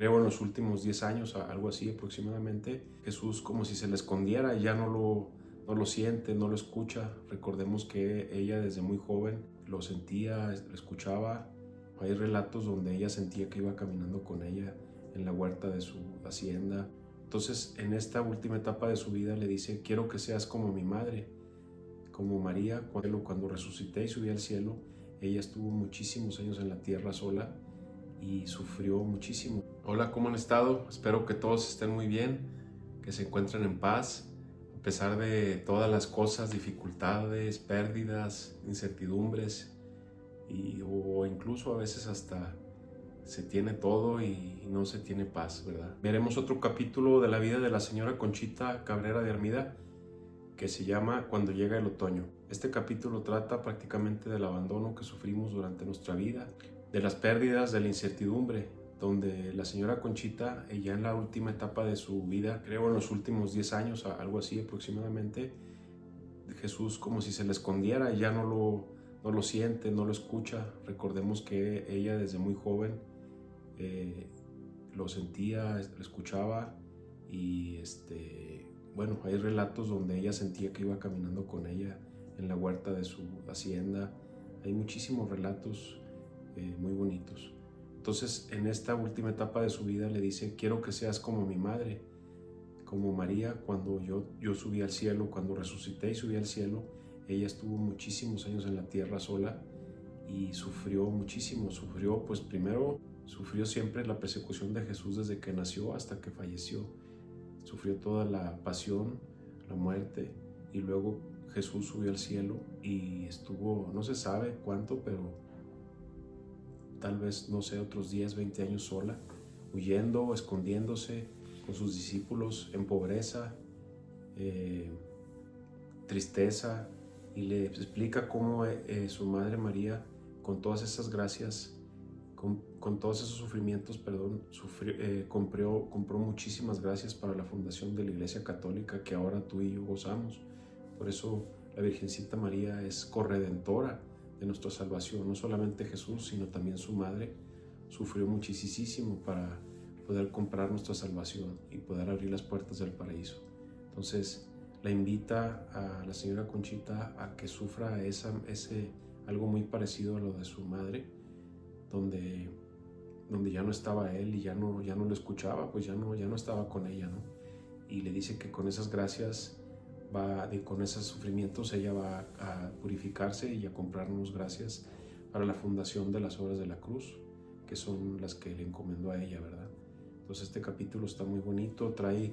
creo en los últimos 10 años, algo así aproximadamente. Jesús como si se le escondiera y ya no lo siente, no lo escucha. Recordemos que ella desde muy joven lo sentía, lo escuchaba. Hay relatos donde ella sentía que iba caminando con ella en la huerta de su hacienda. Entonces, en esta última etapa de su vida le dice: quiero que seas como mi madre, como María. Cuando resucité y subí al cielo, ella estuvo muchísimos años en la tierra sola y sufrió muchísimo. Hola, ¿cómo han estado? Espero que todos estén muy bien, que se encuentren en paz, a pesar de todas las cosas, dificultades, pérdidas, incertidumbres, o incluso a veces hasta se tiene todo y no se tiene paz, ¿verdad? Veremos otro capítulo de la vida de la señora Conchita Cabrera de Armida, que se llama Cuando llega el otoño. Este capítulo trata prácticamente del abandono que sufrimos durante nuestra vida, de las pérdidas, de la incertidumbre, donde la señora Conchita, ella en la última etapa de su vida, creo en los últimos 10 años, algo así aproximadamente, Jesús como si se le escondiera y ya no lo siente, no lo escucha. Recordemos que ella desde muy joven lo sentía, lo escuchaba y bueno, hay relatos donde ella sentía que iba caminando con ella en la huerta de su hacienda. Hay muchísimos relatos muy bonitos. Entonces, en esta última etapa de su vida le dice: quiero que seas como mi madre, como María. Cuando yo subí al cielo, cuando resucité y subí al cielo, ella estuvo muchísimos años en la tierra sola y sufrió muchísimo. Sufrió, pues primero, sufrió siempre la persecución de Jesús desde que nació hasta que falleció. Sufrió toda la pasión, la muerte, y luego Jesús subió al cielo y estuvo, no se sabe cuánto, pero tal vez, no sé, otros 10, 20 años sola, huyendo, escondiéndose con sus discípulos en pobreza, tristeza, y le explica cómo su madre María, con todas esas gracias, con todos esos sufrimientos, perdón, compró muchísimas gracias para la fundación de la Iglesia Católica que ahora tú y yo gozamos. Por eso la Virgencita María es corredentora de nuestra salvación. No solamente Jesús, sino también su madre sufrió muchísimo para poder comprar nuestra salvación y poder abrir las puertas del paraíso. Entonces la invita a la señora Conchita a que sufra algo muy parecido a lo de su madre, donde ya no estaba él y ya no lo escuchaba, pues ya no estaba con ella, ¿no? Y le dice que con esas gracias con esos sufrimientos ella va a purificarse y a comprarnos gracias para la fundación de las obras de la cruz, que son las que le encomendó a ella, ¿verdad? Entonces este capítulo está muy bonito, trae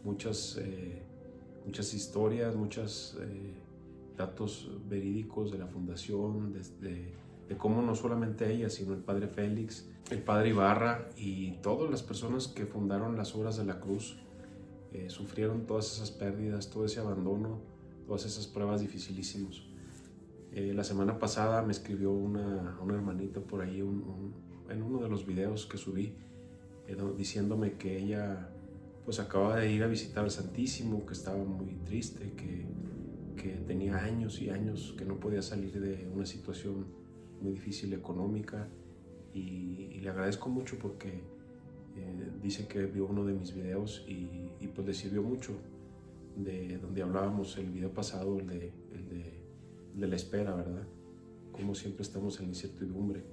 muchas historias, muchos datos verídicos de la fundación, de cómo no solamente ella, sino el padre Félix, el padre Ibarra y todas las personas que fundaron las obras de la cruz sufrieron todas esas pérdidas, todo ese abandono, todas esas pruebas dificilísimas. La semana pasada me escribió una hermanita por ahí en uno de los videos que subí, diciéndome que ella pues acaba de ir a visitar al Santísimo, que estaba muy triste, que tenía años y años que no podía salir de una situación muy difícil económica, y le agradezco mucho porque dice que vio uno de mis videos y pues le sirvió mucho, de donde hablábamos el video pasado, el de la espera, ¿verdad? Como siempre estamos en la incertidumbre.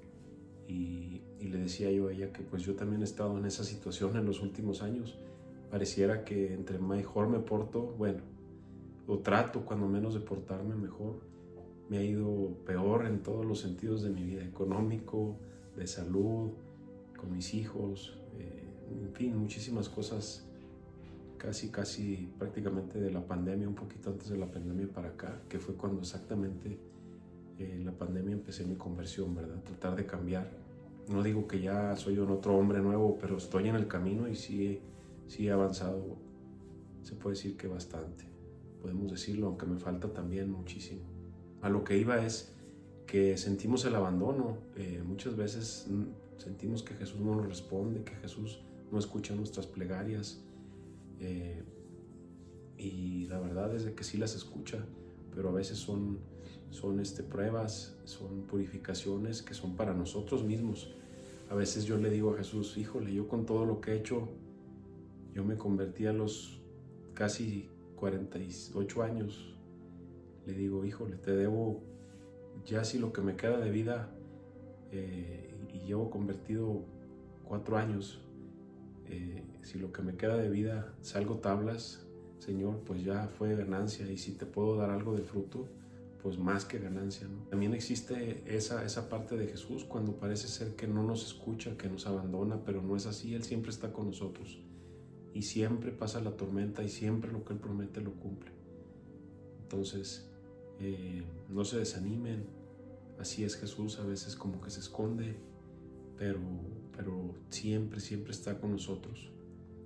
Y le decía yo a ella que pues yo también he estado en esa situación en los últimos años. Pareciera que entre mejor me porto, bueno, o trato cuando menos de portarme mejor, me ha ido peor en todos los sentidos de mi vida: económico, de salud, con mis hijos, en fin, muchísimas cosas. Casi prácticamente de la pandemia, un poquito antes de la pandemia para acá, que fue cuando exactamente en la pandemia empecé mi conversión, ¿verdad? Tratar de cambiar. No digo que ya soy un otro hombre nuevo, pero estoy en el camino y sí he avanzado, se puede decir que bastante. Podemos decirlo, aunque me falta también muchísimo. A lo que iba es que sentimos el abandono. Muchas veces sentimos que Jesús no nos responde, que Jesús no escucha nuestras plegarias. Y la verdad es de que sí las escucha, pero a veces son pruebas, son purificaciones que son para nosotros mismos, A veces yo le digo a Jesús, híjole, yo con todo lo que he hecho, yo me convertí a los casi 48 años. Le digo, híjole, te debo ya si lo que me queda de vida, y llevo convertido 4 años, si lo que me queda de vida salgo tablas, Señor, pues ya fue ganancia, y si te puedo dar algo de fruto, pues más que ganancia, ¿no? También existe esa parte de Jesús cuando parece ser que no nos escucha, que nos abandona, pero no es así. Él siempre está con nosotros y siempre pasa la tormenta y siempre lo que Él promete lo cumple. Entonces, no se desanimen. Así es Jesús, a veces como que se esconde, pero siempre está con nosotros.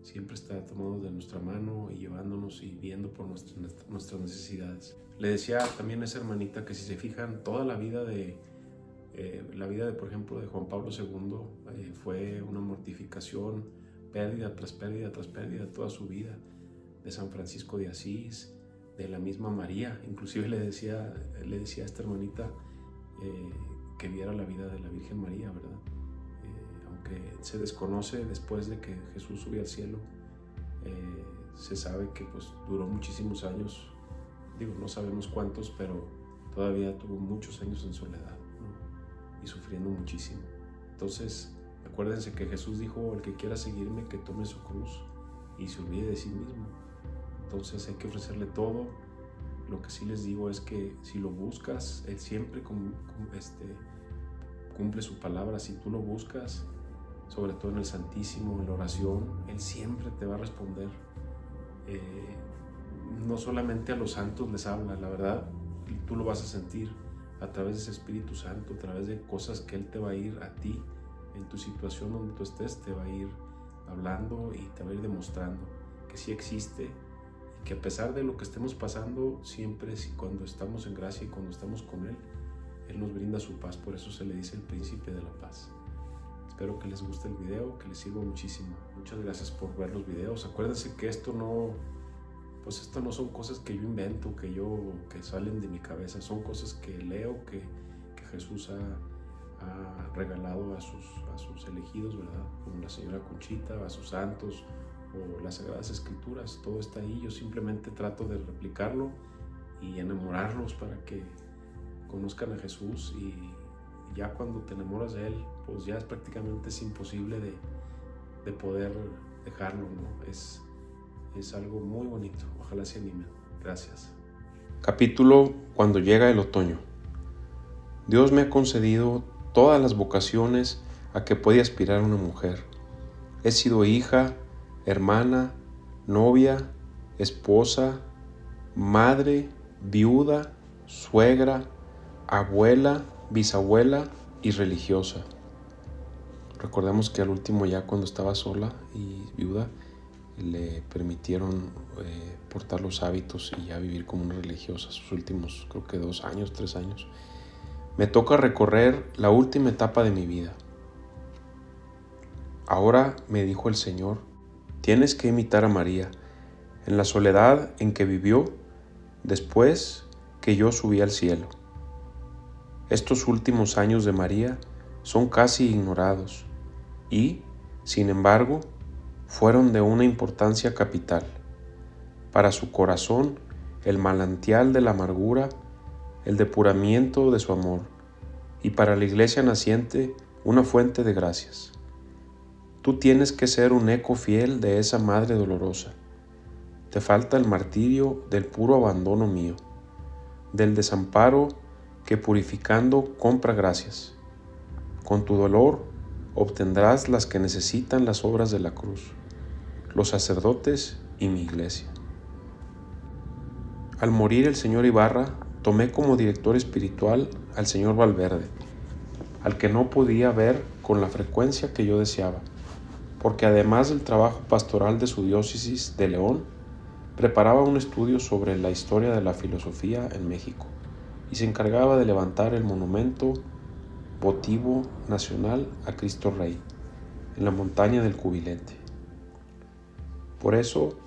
Siempre está tomando de nuestra mano y llevándonos y viendo por nuestras necesidades. Le decía también a esa hermanita que si se fijan, toda la vida de, por ejemplo, de Juan Pablo II fue una mortificación, pérdida tras pérdida tras pérdida toda su vida. De San Francisco de Asís, de la misma María. Inclusive le decía a esta hermanita que viera la vida de la Virgen María, ¿verdad? Aunque se desconoce después de que Jesús subió al cielo, se sabe que pues duró muchísimos años, no sabemos cuántos, pero todavía tuvo muchos años en soledad, ¿no? Y sufriendo muchísimo. Entonces, acuérdense que Jesús dijo, el que quiera seguirme, que tome su cruz y se olvide de sí mismo. Entonces hay que ofrecerle todo. Lo que sí les digo es que si lo buscas, Él siempre cumple su palabra. Si tú lo buscas, sobre todo en el Santísimo, en la oración, Él siempre te va a responder. No solamente a los santos les habla, la verdad, tú lo vas a sentir a través de ese Espíritu Santo, a través de cosas que Él te va a ir a ti, en tu situación donde tú estés, te va a ir hablando y te va a ir demostrando que sí existe, y que a pesar de lo que estemos pasando, siempre cuando estamos en gracia y cuando estamos con Él, Él nos brinda su paz. Por eso se le dice el príncipe de la paz. Espero que les guste el video, que les sirva muchísimo. Muchas gracias por ver los videos. Acuérdense que esto no son cosas que yo invento, que salen de mi cabeza. Son cosas que leo, que Jesús ha regalado a sus elegidos, ¿verdad? Como la señora Conchita, a sus santos, o las Sagradas Escrituras. Todo está ahí. Yo simplemente trato de replicarlo y enamorarlos para que conozcan a Jesús, y ya cuando te enamoras de Él, pues ya prácticamente es imposible de poder dejarlo, ¿no? Es algo muy bonito. Ojalá se animen. Gracias. Capítulo Cuando llega el otoño. Dios me ha concedido todas las vocaciones a que puede aspirar una mujer. He sido hija, hermana, novia, esposa, madre, viuda, suegra, abuela, bisabuela y religiosa. Recordemos que al último, ya cuando estaba sola y viuda, le permitieron portar los hábitos y ya vivir como una religiosa sus últimos, creo que 2 años, 3 años. Me toca recorrer la última etapa de mi vida. Ahora, me dijo el Señor, tienes que imitar a María en la soledad en que vivió después que yo subí al cielo. Estos últimos años de María son casi ignorados y, sin embargo, fueron de una importancia capital. Para su corazón, el manantial de la amargura, el depuramiento de su amor, y para la iglesia naciente, una fuente de gracias. Tú tienes que ser un eco fiel de esa madre dolorosa. Te falta el martirio del puro abandono mío, del desamparo que purificando compra gracias. Con tu dolor obtendrás las que necesitan las obras de la cruz, los sacerdotes y mi iglesia. Al morir el señor Ibarra, tomé como director espiritual al señor Valverde, al que no podía ver con la frecuencia que yo deseaba, porque además del trabajo pastoral de su diócesis de León, preparaba un estudio sobre la historia de la filosofía en México y se encargaba de levantar el monumento votivo nacional a Cristo Rey en la montaña del Cubilete. Por eso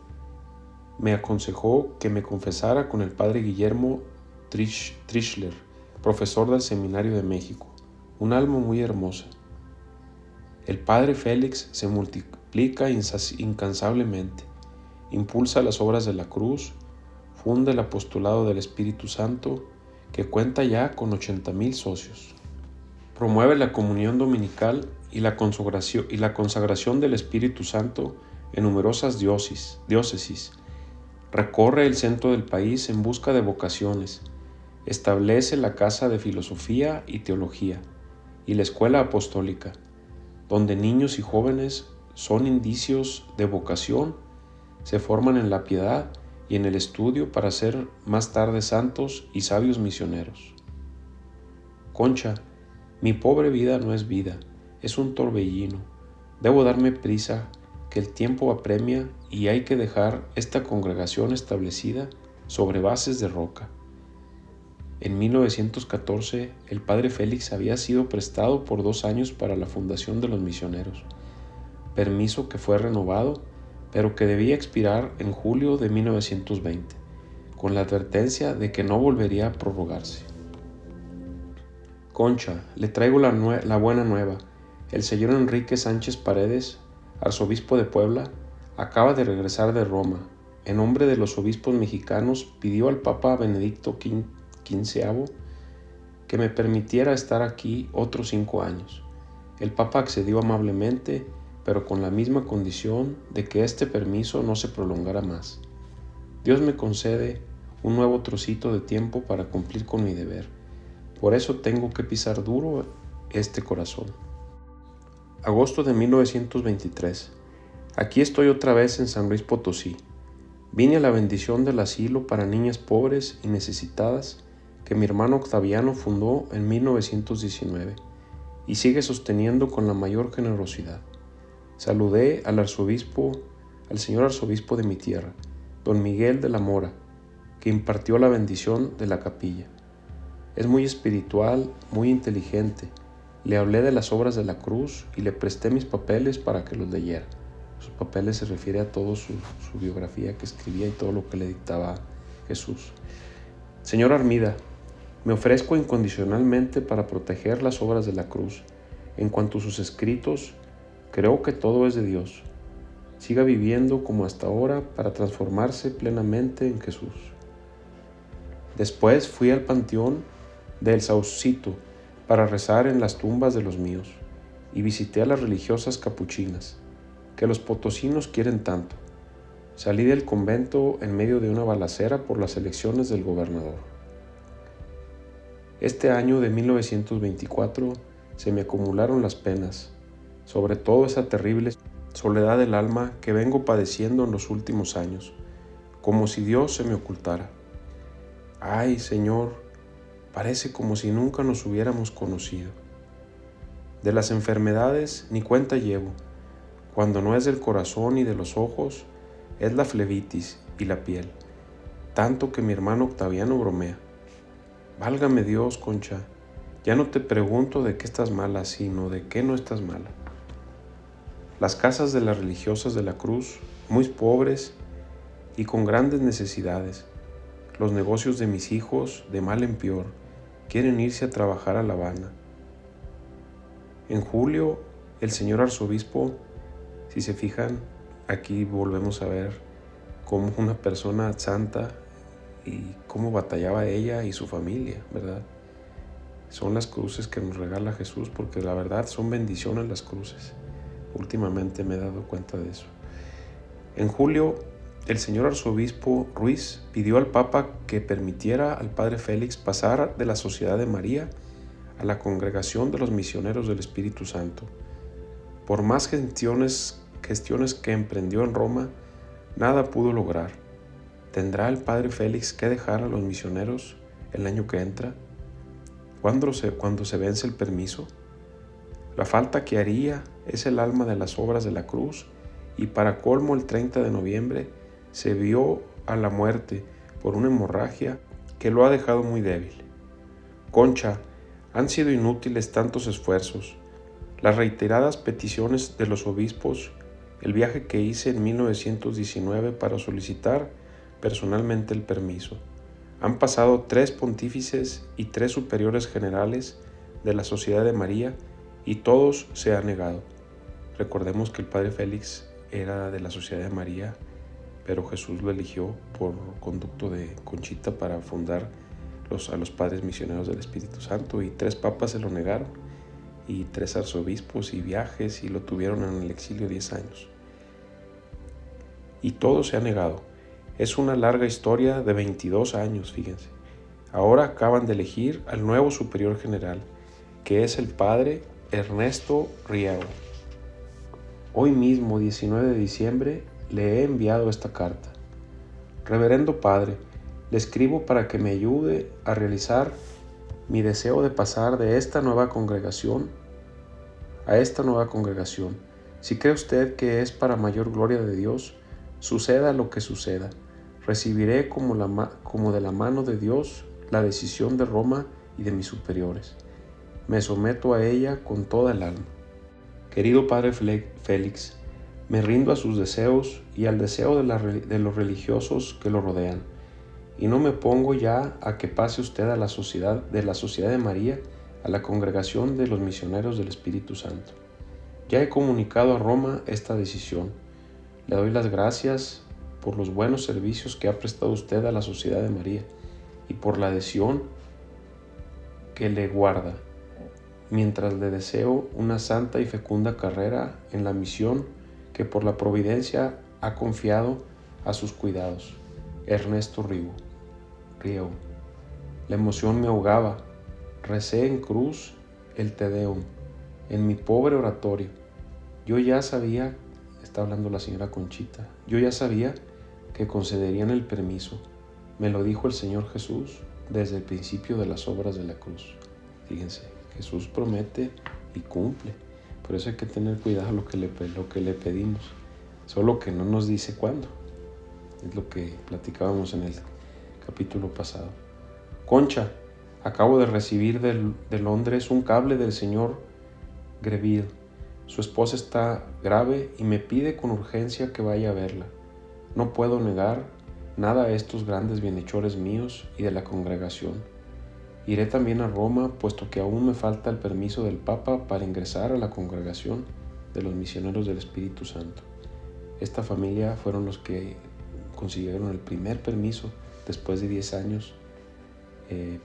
me aconsejó que me confesara con el padre Guillermo Trischler, profesor del Seminario de México, un alma muy hermosa. El Padre Félix se multiplica incansablemente, impulsa las obras de la cruz, funde el apostolado del Espíritu Santo, que cuenta ya con 80,000 socios. Promueve la comunión dominical y la consagración del Espíritu Santo en numerosas diócesis. Recorre el centro del país en busca de vocaciones. Establece la Casa de Filosofía y Teología y la Escuela Apostólica, donde niños y jóvenes son indicios de vocación, se forman en la piedad y en el estudio para ser más tarde santos y sabios misioneros. Concha, mi pobre vida no es vida, es un torbellino. Debo darme prisa, que el tiempo apremia y hay que dejar esta congregación establecida sobre bases de roca. En 1914, el Padre Félix había sido prestado por 2 años para la fundación de los misioneros, permiso que fue renovado, pero que debía expirar en julio de 1920, con la advertencia de que no volvería a prorrogarse. Concha, le traigo la buena nueva. El señor Enrique Sánchez Paredes, arzobispo de Puebla, acaba de regresar de Roma. En nombre de los obispos mexicanos, pidió al Papa Benedicto XV que me permitiera estar aquí otros 5 años. El Papa accedió amablemente, pero con la misma condición de que este permiso no se prolongara más. Dios me concede un nuevo trocito de tiempo para cumplir con mi deber. Por eso tengo que pisar duro este corazón. Agosto de 1923. Aquí estoy otra vez en San Luis Potosí. Vine a la bendición del asilo para niñas pobres y necesitadas que mi hermano Octaviano fundó en 1919 y sigue sosteniendo con la mayor generosidad. Saludé al señor arzobispo de mi tierra, don Miguel de la Mora, que impartió la bendición de la capilla. Es muy espiritual, muy inteligente. Le hablé de las obras de la cruz y le presté mis papeles para que los leyera. Sus papeles se refiere a toda su biografía que escribía y todo lo que le dictaba Jesús. Señor Armida, me ofrezco incondicionalmente para proteger las obras de la cruz. En cuanto a sus escritos, creo que todo es de Dios. Siga viviendo como hasta ahora para transformarse plenamente en Jesús. Después fui al panteón del Saucito para rezar en las tumbas de los míos y visité a las religiosas capuchinas, que los potosinos quieren tanto. Salí del convento en medio de una balacera por las elecciones del gobernador. Este año de 1924 se me acumularon las penas, sobre todo esa terrible soledad del alma que vengo padeciendo en los últimos años, como si Dios se me ocultara. Ay, Señor, parece como si nunca nos hubiéramos conocido. De las enfermedades ni cuenta llevo. Cuando no es del corazón y de los ojos, es la flebitis y la piel, tanto que mi hermano Octaviano bromea. Válgame Dios, Concha, ya no te pregunto de qué estás mala, sino de qué no estás mala. Las casas de las religiosas de la cruz, muy pobres y con grandes necesidades. Los negocios de mis hijos, de mal en peor, quieren irse a trabajar a La Habana. En julio, el señor arzobispo, si se fijan, aquí volvemos a ver cómo una persona santa y cómo batallaba ella y su familia, ¿verdad? Son las cruces que nos regala Jesús, porque la verdad son bendiciones las cruces. Últimamente me he dado cuenta de eso. En julio, el señor arzobispo Ruiz pidió al Papa que permitiera al Padre Félix pasar de la Sociedad de María a la Congregación de los Misioneros del Espíritu Santo. Por más gestiones que emprendió en Roma, nada pudo lograr. ¿Tendrá el Padre Félix que dejar a los misioneros el año que entra? ¿Cuándo se vence el permiso? La falta que haría es el alma de las obras de la cruz, y para colmo el 30 de noviembre se vio a la muerte por una hemorragia que lo ha dejado muy débil. Concha, han sido inútiles tantos esfuerzos, las reiteradas peticiones de los obispos, el viaje que hice en 1919 para solicitar personalmente el permiso. Han pasado 3 pontífices y 3 superiores generales de la Sociedad de María y todos se han negado. Recordemos que el padre Félix era de la Sociedad de María, pero Jesús lo eligió por conducto de Conchita para fundar a los padres misioneros del Espíritu Santo, y 3 papas se lo negaron, y 3 arzobispos y viajes, y lo tuvieron en el exilio 10 años. Y todo se ha negado. Es una larga historia de 22 años, fíjense. Ahora acaban de elegir al nuevo superior general, que es el padre Ernesto Riego. Hoy mismo, 19 de diciembre, le he enviado esta carta. Reverendo Padre, le escribo para que me ayude a realizar mi deseo de pasar de esta nueva congregación a esta nueva congregación. Si cree usted que es para mayor gloria de Dios, suceda lo que suceda. Recibiré como de la mano de Dios la decisión de Roma y de mis superiores. Me someto a ella con toda el alma. Querido Padre Félix, me rindo a sus deseos y al deseo de los religiosos que lo rodean, y no me pongo ya a que pase usted a la Sociedad de María, a la Congregación de los Misioneros del Espíritu Santo. Ya he comunicado a Roma esta decisión. Le doy las gracias por los buenos servicios que ha prestado usted a la Sociedad de María y por la adhesión que le guarda, mientras le deseo una santa y fecunda carrera en la misión que por la providencia ha confiado a sus cuidados. Ernesto Riego. La emoción me ahogaba. Recé en cruz el Te Deum en mi pobre oratorio. Yo ya sabía, está hablando la señora Conchita, yo ya sabía que concederían el permiso. Me lo dijo el Señor Jesús desde el principio de las obras de la cruz. Fíjense, Jesús promete y cumple. Por eso hay que tener cuidado lo que le pedimos. Solo que no nos dice cuándo. Es lo que platicábamos en el capítulo pasado. Concha, acabo de recibir de Londres un cable del señor Greville. Su esposa está grave y me pide con urgencia que vaya a verla. No puedo negar nada a estos grandes bienhechores míos y de la congregación. Iré también a Roma, puesto que aún me falta el permiso del Papa para ingresar a la congregación de los misioneros del Espíritu Santo. Esta familia fueron los que consiguieron el primer permiso después de 10 años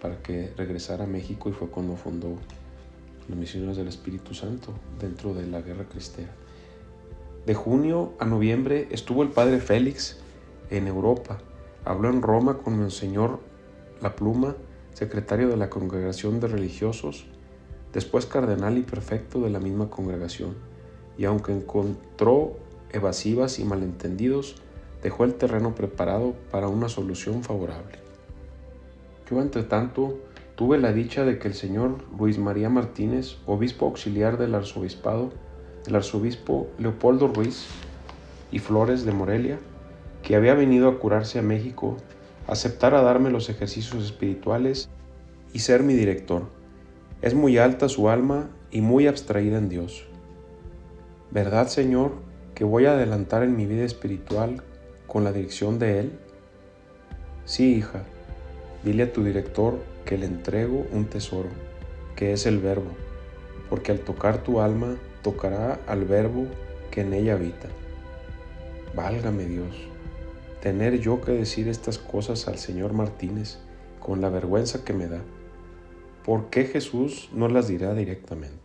para que regresara a México, y fue cuando fundó los misioneros del Espíritu Santo dentro de la Guerra Cristera. De junio a noviembre estuvo el padre Félix en Europa. Habló en Roma con Monseñor La Pluma, secretario de la Congregación de Religiosos, después cardenal y prefecto de la misma congregación, y aunque encontró evasivas y malentendidos, dejó el terreno preparado para una solución favorable. Yo, entre tanto, tuve la dicha de que el señor Luis María Martínez, obispo auxiliar del arzobispo Leopoldo Ruiz y Flores de Morelia, que había venido a curarse a México, aceptara darme los ejercicios espirituales y ser mi director. Es muy alta su alma y muy abstraída en Dios. ¿Verdad, Señor, que voy a adelantar en mi vida espiritual con la dirección de Él? Sí, hija, dile a tu director que le entrego un tesoro, que es el Verbo, porque al tocar tu alma, tocará al Verbo que en ella habita. Válgame Dios, tener yo que decir estas cosas al señor Martínez con la vergüenza que me da. ¿Por qué Jesús no las dirá directamente?